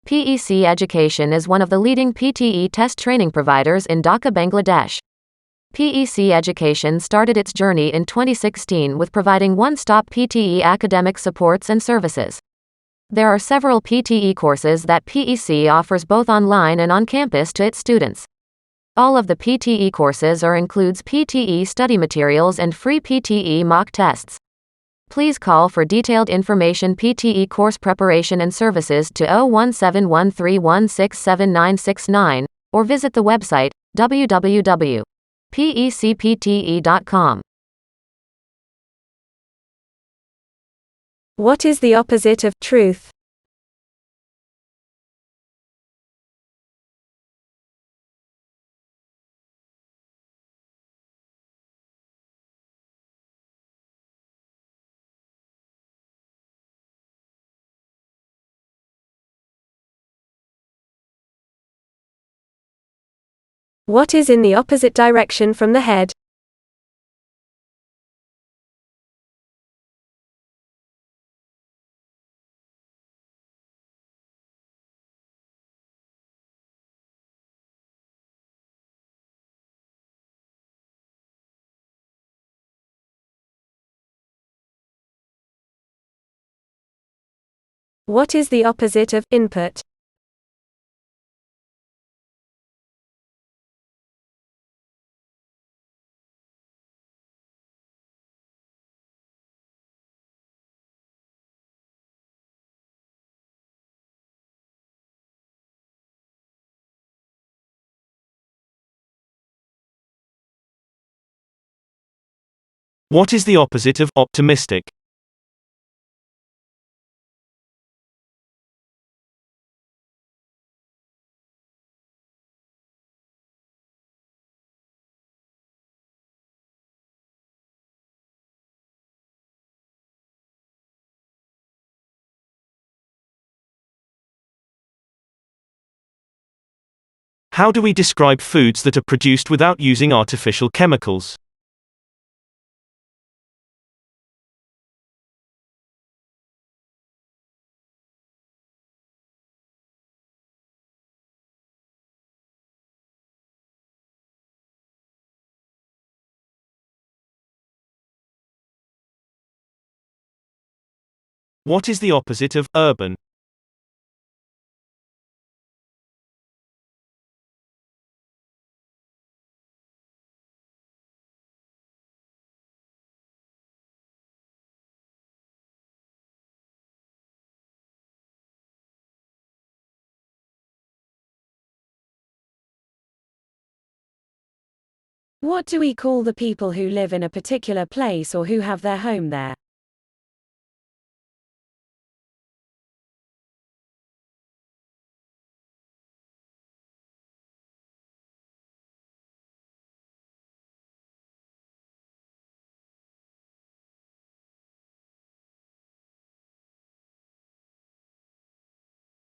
PEC Education is one of the leading PTE test training providers in Dhaka, Bangladesh. PEC Education started its journey in 2016 with providing one-stop PTE academic supports and services. There are several PTE courses that PEC offers both online and on campus to its students. All of the PTE courses includes PTE study materials and free PTE mock tests. Please call for detailed information PTE course preparation and services to 01713167969 or visit the website www.pecpte.com. What is the opposite of truth? What is in the opposite direction from the head? What is the opposite of input? What is the opposite of optimistic? How do we describe foods that are produced without using artificial chemicals? What is the opposite of urban? What do we call the people who live in a particular place or who have their home there?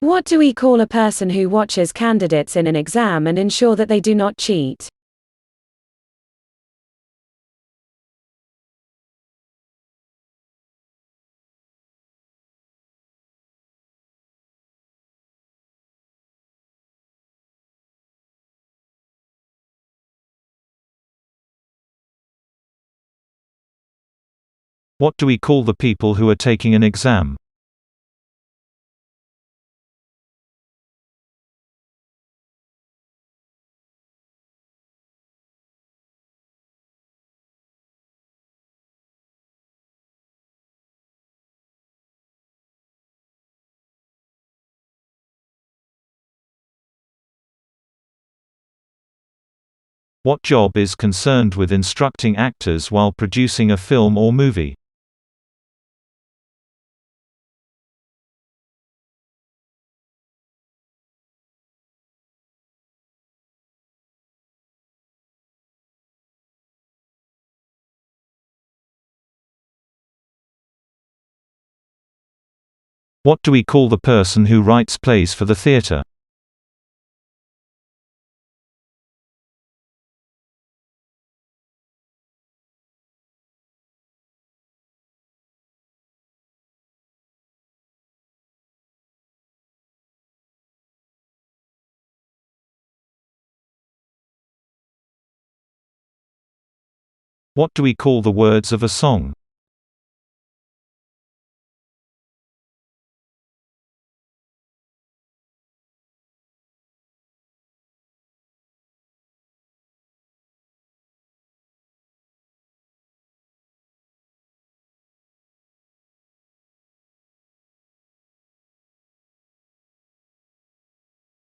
What do we call a person who watches candidates in an exam and ensure that they do not cheat? What do we call the people who are taking an exam? What job is concerned with instructing actors while producing a film or movie? What do we call the person who writes plays for the theatre? What do we call the words of a song?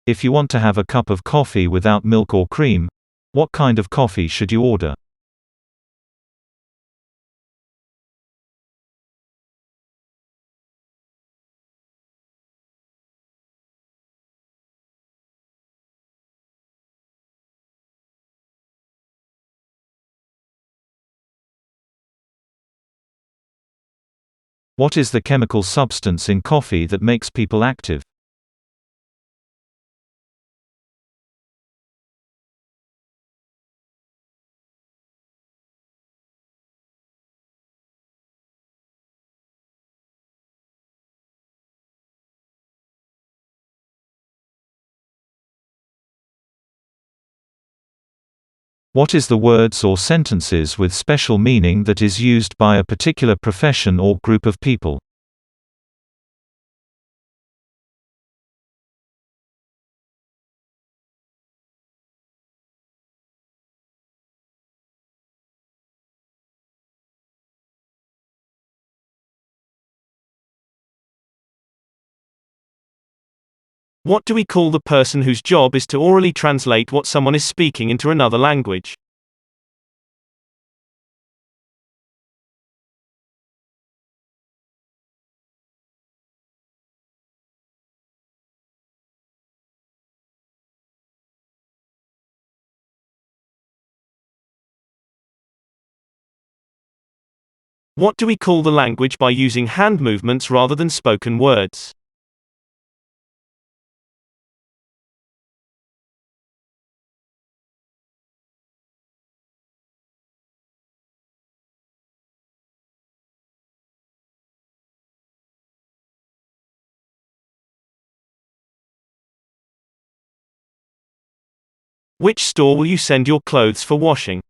If you want to have a cup of coffee without milk or cream, what kind of coffee should you order? What is the chemical substance in coffee that makes people active? What is the words or sentences with special meaning that is used by a particular profession or group of people? What do we call the person whose job is to orally translate what someone is speaking into another language? What do we call the language by using hand movements rather than spoken words? Which store will you send your clothes for washing?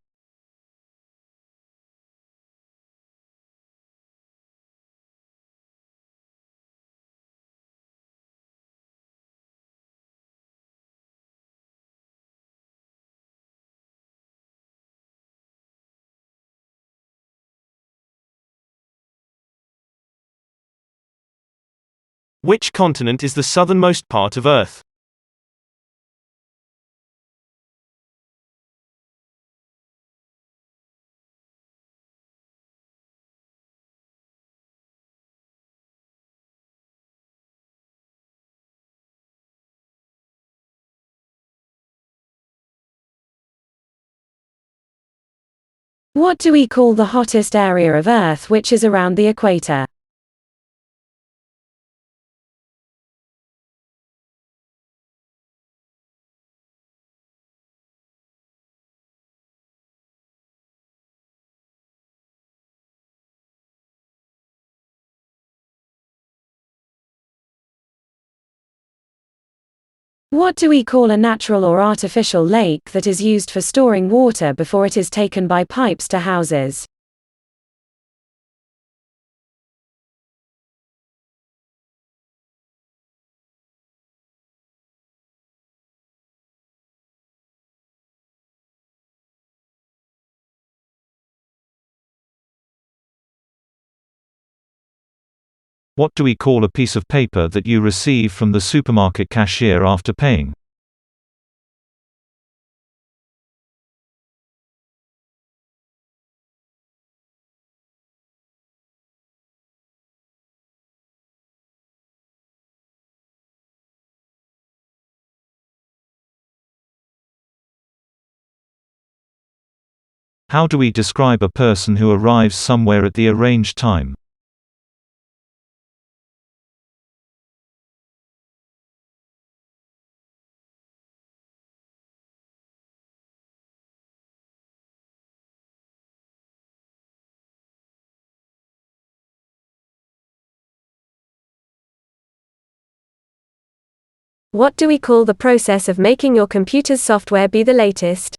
Which continent is the southernmost part of Earth? What do we call the hottest area of Earth which is around the equator? What do we call a natural or artificial lake that is used for storing water before it is taken by pipes to houses? What do we call a piece of paper that you receive from the supermarket cashier after paying? How do we describe a person who arrives somewhere at the arranged time? What do we call the process of making your computer's software be the latest?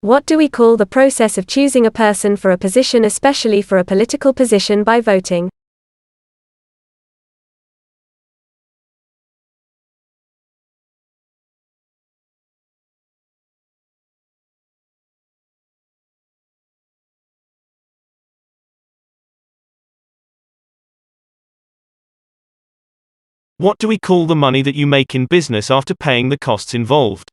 What do we call the process of choosing a person for a position, especially for a political position, by voting? What do we call the money that you make in business after paying the costs involved?